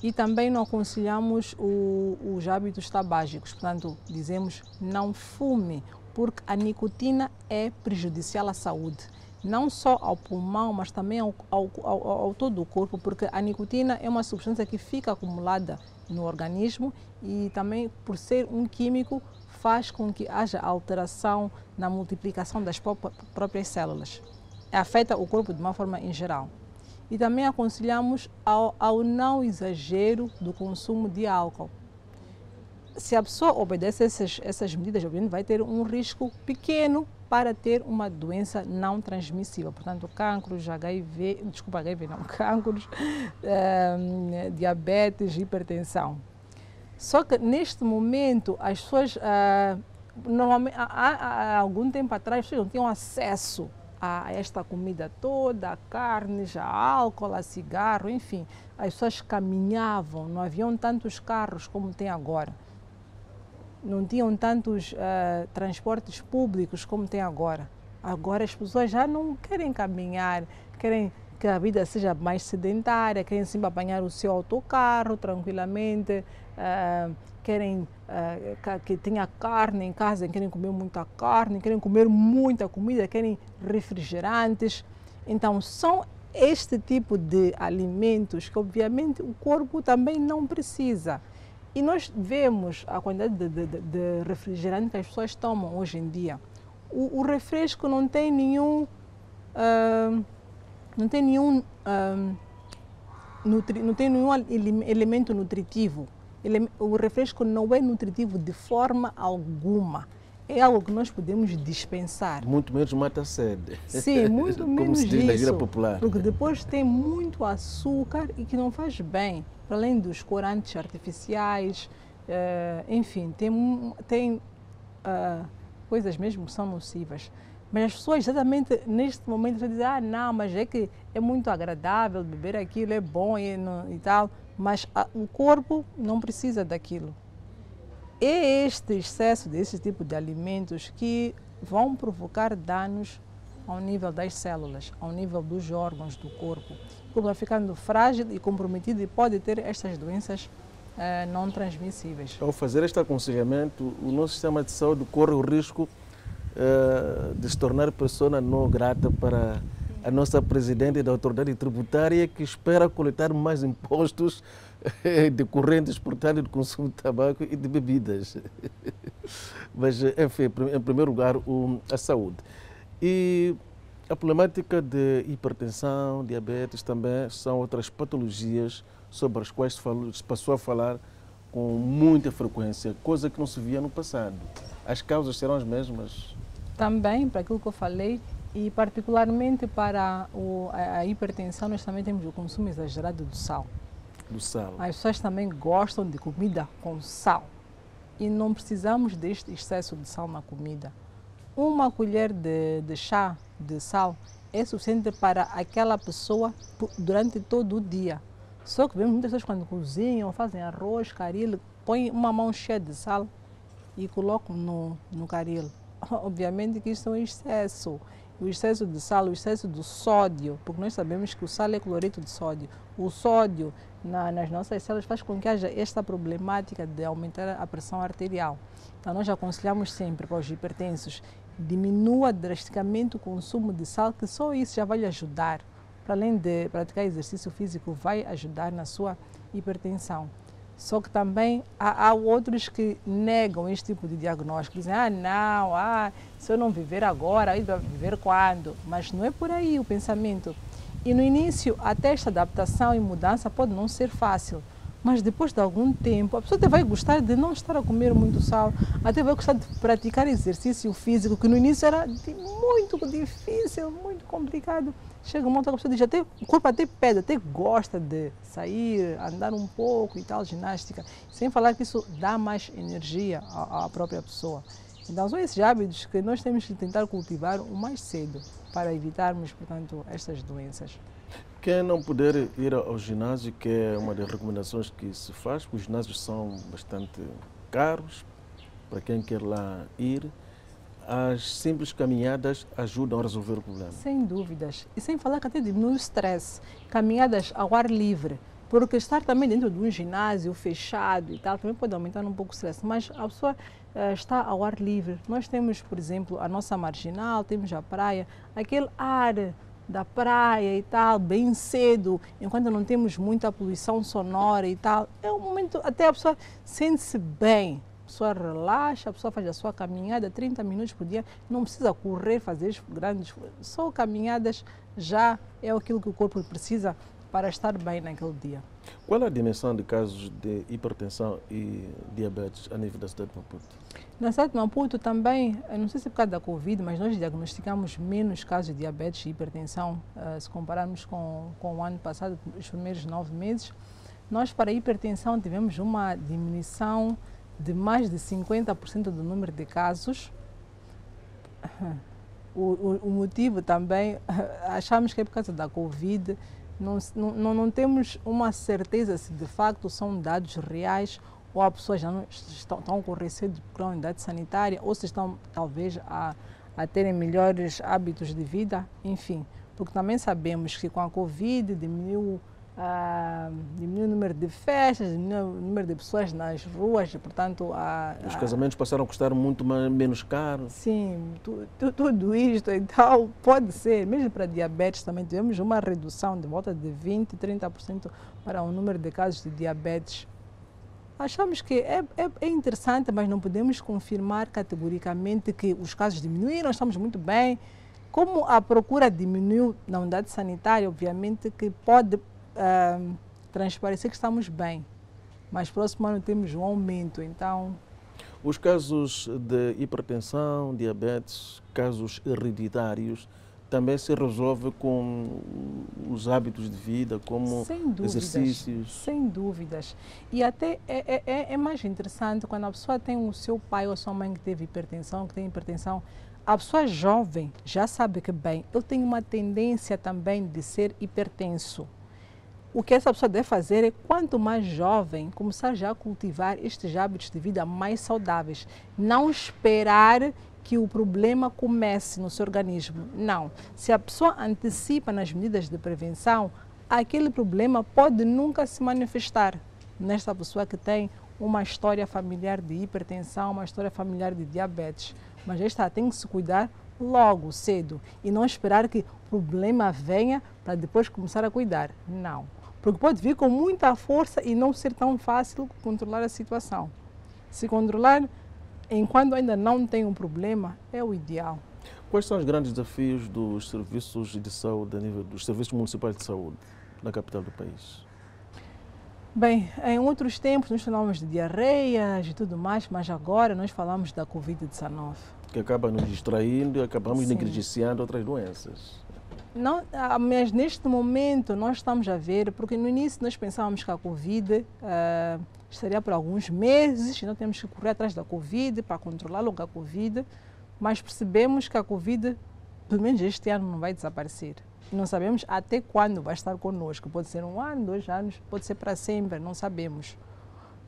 E também não aconselhamos os hábitos tabágicos, portanto, dizemos não fume, porque a nicotina é prejudicial à saúde, não só ao pulmão, mas também ao todo o corpo, porque a nicotina é uma substância que fica acumulada no organismo e também, por ser um químico, faz com que haja alteração na multiplicação das próprias células. Afeta o corpo de uma forma em geral. E também aconselhamos ao não exagero do consumo de álcool. Se a pessoa obedece essas medidas, obviamente vai ter um risco pequeno para ter uma doença não transmissível. Portanto, cancros, cancros, diabetes, hipertensão. Só que neste momento as pessoas, normalmente, há algum tempo atrás, as pessoas não tinham acesso a esta comida toda, a carnes, a álcool, a cigarro, enfim. As pessoas caminhavam, não haviam tantos carros como tem agora. Não tinham tantos transportes públicos como tem agora. Agora as pessoas já não querem caminhar, querem que a vida seja mais sedentária, querem sempre apanhar o seu autocarro tranquilamente, querem que tenha carne em casa, querem comer muita carne, querem comer muita comida, querem refrigerantes. Então, são este tipo de alimentos que, obviamente, o corpo também não precisa. E nós vemos a quantidade de refrigerante que as pessoas tomam hoje em dia. O refresco não tem nenhum elemento nutritivo o refresco não é nutritivo de forma alguma. É algo que nós podemos dispensar. Muito menos mata a sede. Sim, muito menos como se diz na gíria isso, popular. porque depois tem muito açúcar e que não faz bem. Para além dos corantes artificiais, enfim, tem coisas mesmo que são nocivas. Mas as pessoas exatamente neste momento dizem, não, mas é que é muito agradável beber aquilo, é bom e tal, mas o corpo não precisa daquilo. É este excesso desse tipo de alimentos que vão provocar danos ao nível das células, ao nível dos órgãos do corpo. O corpo vai ficando frágil e comprometido e pode ter estas doenças não transmissíveis. Ao fazer este aconselhamento, o nosso sistema de saúde corre o risco de se tornar pessoa não grata para a nossa presidente da autoridade tributária, que espera coletar mais impostos decorrentes, portanto, do consumo de tabaco e de bebidas. Mas, enfim, em primeiro lugar, a saúde. E a problemática de hipertensão, diabetes também são outras patologias sobre as quais se passou a falar com muita frequência, coisa que não se via no passado. As causas serão as mesmas? Também, para aquilo que eu falei, e particularmente para a hipertensão, nós também temos o consumo exagerado do sal. Do sal. As pessoas também gostam de comida com sal. E não precisamos deste excesso de sal na comida. Uma colher de chá de sal é suficiente para aquela pessoa durante todo o dia. Só que vemos muitas pessoas quando cozinham, fazem arroz, caril, põem uma mão cheia de sal e colocam no caril. Obviamente que isso é um excesso. O excesso de sal, o excesso do sódio, porque nós sabemos que o sal é cloreto de sódio. O sódio nas nossas células faz com que haja esta problemática de aumentar a pressão arterial. Então nós aconselhamos sempre para os hipertensos, diminua drasticamente o consumo de sal, que só isso já vai lhe ajudar. Para além de praticar exercício físico, vai ajudar na sua hipertensão. Só que também há outros que negam este tipo de diagnóstico, dizem, se eu não viver agora, eu vou viver quando? Mas não é por aí o pensamento. E no início, até esta adaptação e mudança pode não ser fácil, mas depois de algum tempo, a pessoa até vai gostar de não estar a comer muito sal, até vai gostar de praticar exercício físico, que no início era muito difícil, muito complicado. Chega um momento que a pessoa diz, o corpo até pede, até gosta de sair, andar um pouco e tal, ginástica, sem falar que isso dá mais energia à própria pessoa. Então são esses hábitos que nós temos que tentar cultivar o mais cedo para evitarmos, portanto, estas doenças. Quem não puder ir ao ginásio, que é uma das recomendações que se faz, os ginásios são bastante caros para quem quer lá ir, as simples caminhadas ajudam a resolver o problema. Sem dúvidas. E sem falar que até diminui o stress. Caminhadas ao ar livre. Porque estar também dentro de um ginásio fechado e tal, também pode aumentar um pouco o stress. Mas a pessoa está ao ar livre. Nós temos, por exemplo, a nossa marginal, temos a praia, aquele ar da praia e tal, bem cedo, enquanto não temos muita poluição sonora e tal. É um momento, até a pessoa sente-se bem. A pessoa relaxa, a pessoa faz a sua caminhada 30 minutos por dia, não precisa correr, fazer grandes... Só caminhadas já é aquilo que o corpo precisa para estar bem naquele dia. Qual é a dimensão de casos de hipertensão e diabetes a nível da cidade de Maputo? Na cidade de Maputo também, não sei se é por causa da Covid, mas nós diagnosticamos menos casos de diabetes e hipertensão, se compararmos com o ano passado, os primeiros 9 meses. Nós, para a hipertensão, tivemos uma diminuição de mais de 50% do número de casos. O motivo também, achamos que é por causa da Covid. Não temos uma certeza se de facto são dados reais ou as pessoas já não estão com receio de procurar uma unidade sanitária ou se estão talvez a terem melhores hábitos de vida, enfim. Porque também sabemos que com a Covid diminuiu o número de festas, diminuiu o número de pessoas nas ruas, portanto... Os casamentos passaram a custar muito menos caro. Sim, tudo isto e tal, pode ser. Mesmo para diabetes também tivemos uma redução de volta de 20%, 30% para o número de casos de diabetes. Achamos que é interessante, mas não podemos confirmar categoricamente que os casos diminuíram, estamos muito bem. Como a procura diminuiu na unidade sanitária, obviamente que pode transparecer que estamos bem, mas próximo ano temos um aumento, então... Os casos de hipertensão, diabetes, casos hereditários, também se resolve com os hábitos de vida, como sem dúvidas, exercícios? Sem dúvidas. E até é mais interessante quando a pessoa tem o seu pai ou a sua mãe que teve hipertensão, que tem hipertensão, a pessoa jovem já sabe que, bem, eu tenho uma tendência também de ser hipertenso. O que essa pessoa deve fazer é, quanto mais jovem, começar já a cultivar estes hábitos de vida mais saudáveis. Não esperar que o problema comece no seu organismo. Não. Se a pessoa antecipa nas medidas de prevenção, aquele problema pode nunca se manifestar nesta pessoa que tem uma história familiar de hipertensão, uma história familiar de diabetes. Mas esta tem que se cuidar logo, cedo, e não esperar que o problema venha para depois começar a cuidar. Não. Porque pode vir com muita força e não ser tão fácil controlar a situação. Se controlar enquanto ainda não tem um problema, é o ideal. Quais são os grandes desafios dos serviços de saúde, a nível dos serviços municipais de saúde na capital do país? Bem, em outros tempos nós falávamos de diarreias e tudo mais, mas agora nós falamos da Covid-19. Que acaba nos distraindo e acabamos Sim. negligenciando outras doenças. Não, mas neste momento nós estamos a ver, porque no início nós pensávamos que a Covid estaria por alguns meses, e não temos que correr atrás da Covid para controlar logo a Covid, mas percebemos que a Covid, pelo menos este ano, não vai desaparecer. E não sabemos até quando vai estar conosco. Pode ser 1 ano, 2 anos, pode ser para sempre, não sabemos.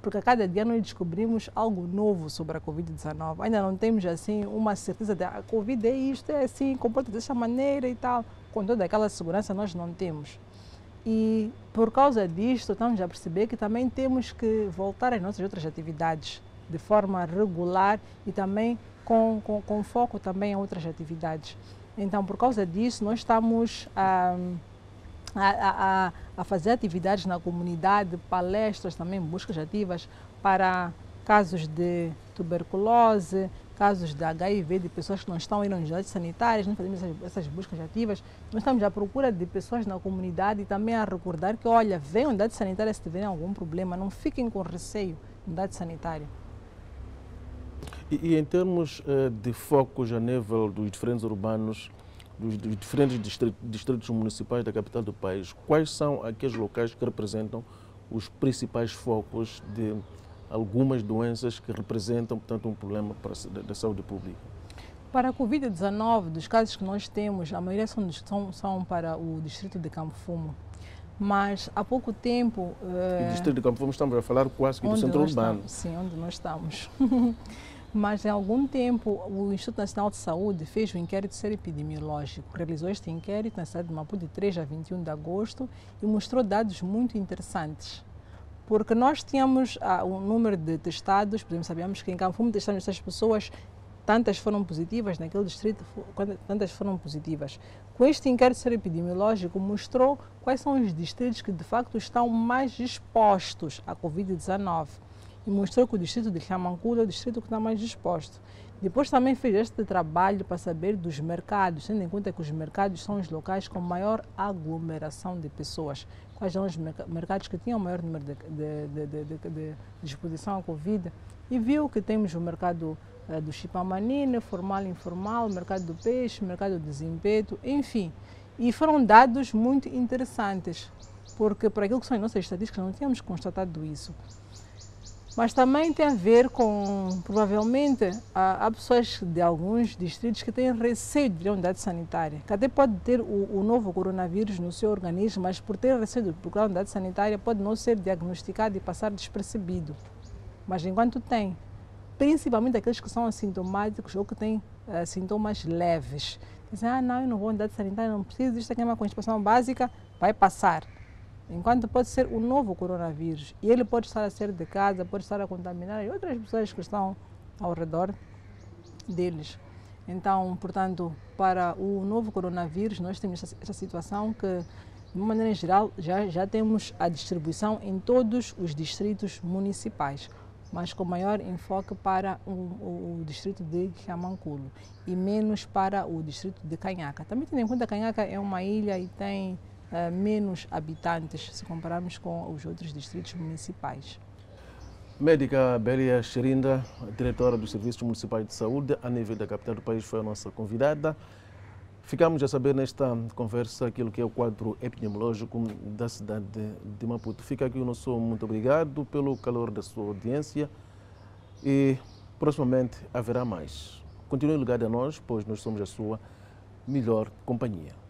Porque a cada dia nós descobrimos algo novo sobre a Covid-19. Ainda não temos assim uma certeza de a Covid é isto, é assim, comporta dessa maneira e tal. Com toda aquela segurança nós não temos. E por causa disto estamos a perceber que também temos que voltar às nossas outras atividades de forma regular e também com foco também em outras atividades. Então, por causa disso, nós estamos a fazer atividades na comunidade, palestras também, buscas ativas para casos de tuberculose, casos de HIV, de pessoas que não estão em unidades sanitárias, nós fazemos essas buscas ativas. Nós estamos à procura de pessoas na comunidade e também a recordar que, olha, venham à unidade sanitária se tiverem algum problema, não fiquem com receio na unidade sanitária. E em termos de focos a nível dos diferentes urbanos, dos diferentes distritos municipais da capital do país, quais são aqueles locais que representam os principais focos de algumas doenças que representam, portanto, um problema da saúde pública? Para a Covid-19, dos casos que nós temos, a maioria são para o distrito de Campo Fumo. Mas há pouco tempo... O distrito de Campo Fumo estamos a falar quase que do centro urbano. Sim, onde nós estamos. Mas, em algum tempo, o Instituto Nacional de Saúde fez um inquérito epidemiológico. Realizou este inquérito na cidade de Maputo de 3 a 21 de agosto e mostrou dados muito interessantes. Porque nós tínhamos um número de testados, por exemplo, sabíamos que em Campo Fumo testamos essas pessoas, tantas foram positivas, naquele distrito, tantas foram positivas. Com este inquérito epidemiológico, mostrou quais são os distritos que, de facto, estão mais expostos à Covid-19. E mostrou que o distrito de Xiamanculo é o distrito que está mais exposto. Depois também fez este trabalho para saber dos mercados, tendo em conta que os mercados são os locais com maior aglomeração de pessoas. Quais são os mercados que tinham maior número de exposição à Covid. E viu que temos o mercado do Chipamanine, formal e informal, o mercado do peixe, o mercado do Zimpeto, enfim. E foram dados muito interessantes, porque por aquilo que são as nossas estatísticas não tínhamos constatado isso. Mas também tem a ver com, provavelmente, há pessoas de alguns distritos que têm receio de ir à unidade sanitária, que até pode ter o novo coronavírus no seu organismo, mas por ter receio de procurar a unidade sanitária pode não ser diagnosticado e passar despercebido. Mas enquanto tem, principalmente aqueles que são assintomáticos ou que têm sintomas leves, dizem, não, eu não vou à unidade sanitária, não preciso, isto aqui é uma constipação básica, vai passar. Enquanto pode ser o novo coronavírus e ele pode estar a sair de casa, pode estar a contaminar outras pessoas que estão ao redor deles. Então, portanto, para o novo coronavírus, nós temos essa situação que, de uma maneira geral, já temos a distribuição em todos os distritos municipais, mas com maior enfoque para o distrito de Xiamanculo e menos para o distrito de Canhaca. Também tendo em conta que Canhaca é uma ilha e tem menos habitantes se compararmos com os outros distritos municipais. Médica Bélia Xerinda, diretora dos Serviços Municipais de Saúde a nível da capital do país, foi a nossa convidada. Ficamos a saber nesta conversa aquilo que é o quadro epidemiológico da cidade de Maputo. Fica aqui o nosso muito obrigado pelo calor da sua audiência e proximamente haverá mais. Continue ligado a nós, pois nós somos a sua melhor companhia.